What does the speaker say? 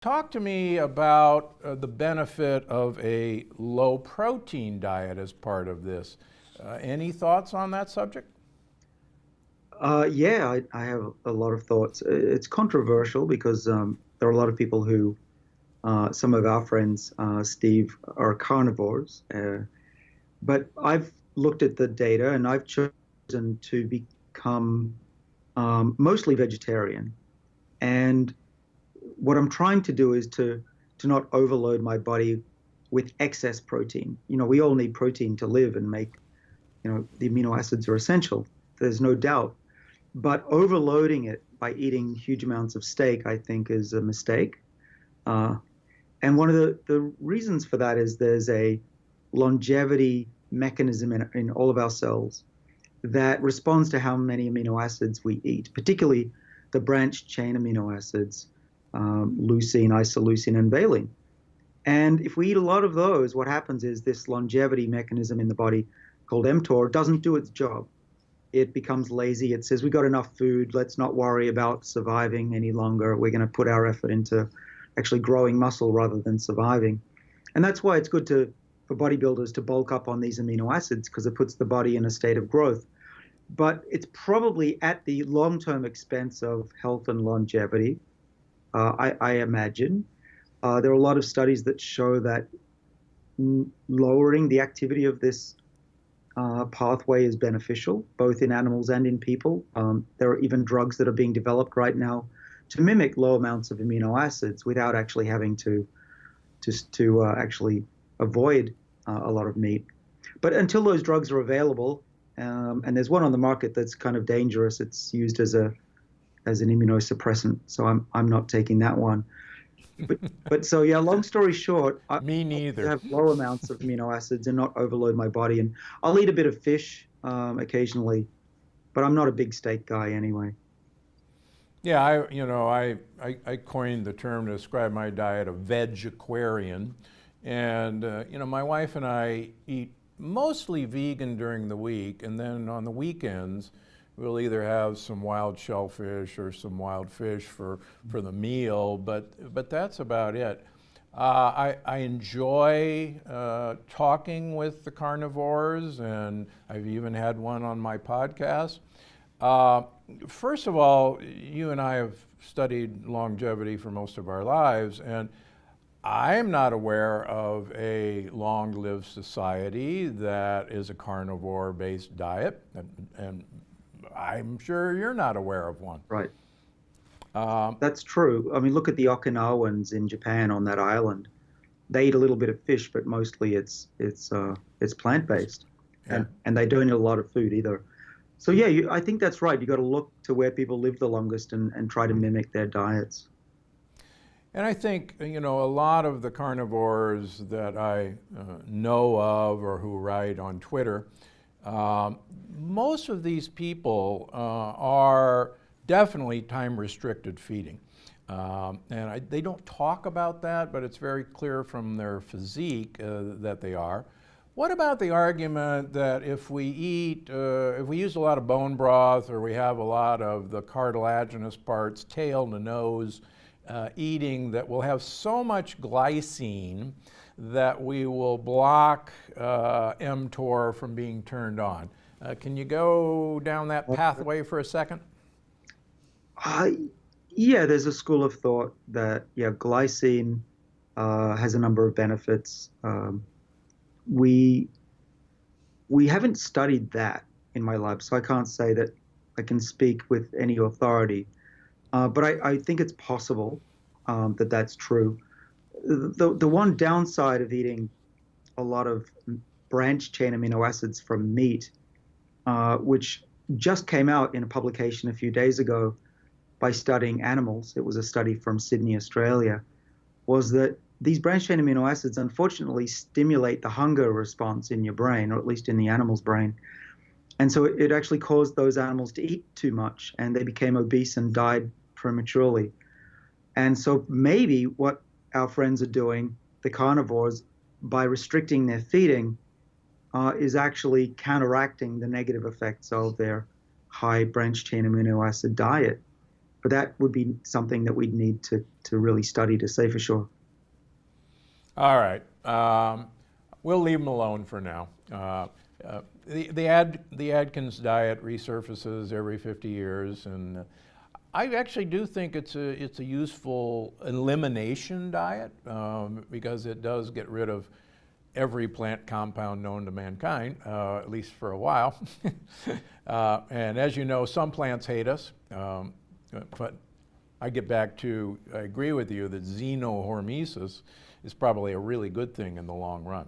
Talk to me about the benefit of a low protein diet as part of this. Any thoughts on that subject? Yeah, I have a lot of thoughts. It's controversial because there are a lot of people who, some of our friends, Steve, are carnivores. But I've looked at the data and I've chosen to become mostly vegetarian. And what I'm trying to do is to not overload my body with excess protein. We all need protein to live and make, the amino acids are essential. There's no doubt. But overloading it by eating huge amounts of steak, I think, is a mistake. Uh, and one of the reasons for that is there's a longevity mechanism in all of our cells that responds to how many amino acids we eat, particularly the branched chain amino acids, leucine, isoleucine, and valine. And if we eat a lot of those, what happens is this longevity mechanism in the body called mTOR doesn't do its job. It becomes lazy. It says, we got enough food. Let's not worry about surviving any longer. We're going to put our effort into actually growing muscle rather than surviving. And that's why it's good for bodybuilders to bulk up on these amino acids because it puts the body in a state of growth. But it's probably at the long-term expense of health and longevity, I imagine. There are a lot of studies that show that lowering the activity of this pathway is beneficial, both in animals and in people. There are even drugs that are being developed right now to mimic low amounts of amino acids without actually having to actually avoid a lot of meat. But until those drugs are available, and there's one on the market that's kind of dangerous. It's used as an immunosuppressant, so I'm not taking that one. But so yeah, long story short, Me I neither. have low amounts of amino acids and not overload my body. And I'll eat a bit of fish occasionally, but I'm not a big steak guy anyway. Yeah, I coined the term to describe my diet of vegetarian. And, my wife and I eat mostly vegan during the week, and then on the weekends, we'll either have some wild shellfish or some wild fish for the meal, but that's about it. I enjoy talking with the carnivores, and I've even had one on my podcast. Uh, First of all, you and I have studied longevity for most of our lives, and I'm not aware of a long-lived society that is a carnivore-based diet, and I'm sure you're not aware of one. Right. Um, That's true. I mean, look at the Okinawans in Japan on that island. They eat a little bit of fish, but mostly it's plant-based, yeah. and they don't eat a lot of food either. So yeah, I think that's right. You got to look to where people live the longest and try to mimic their diets. And I think, a lot of the carnivores that I know of or who write on Twitter, um, most of these people are definitely time restricted feeding. They don't talk about that, but it's very clear from their physique that they are. What about the argument that if we use a lot of bone broth or we have a lot of the cartilaginous parts, tail to nose, eating, that will have so much glycine that we will block mTOR from being turned on? Can you go down that pathway for a second? Uh, yeah, there's a school of thought that yeah, glycine has a number of benefits. We we haven't studied that in my lab, so I can't say that I can speak with any authority. But I think it's possible that that's true. The one downside of eating a lot of branched chain amino acids from meat, which just came out in a publication a few days ago by studying animals. It was a study from Sydney, Australia, was that these branched chain amino acids unfortunately stimulate the hunger response in your brain, or at least in the animal's brain. And so it actually caused those animals to eat too much and they became obese and died prematurely. And so maybe what our friends are doing, the carnivores, by restricting their feeding, is actually counteracting the negative effects of their high branched chain amino acid diet. but that would be something that we'd need to really study to say for sure. All right. We'll leave them alone for now. The Atkins diet resurfaces every 50 years, and I actually do think it's a useful elimination diet because it does get rid of every plant compound known to mankind, at least for a while. And as you know, some plants hate us, but I agree with you that xenohormesis is probably a really good thing in the long run.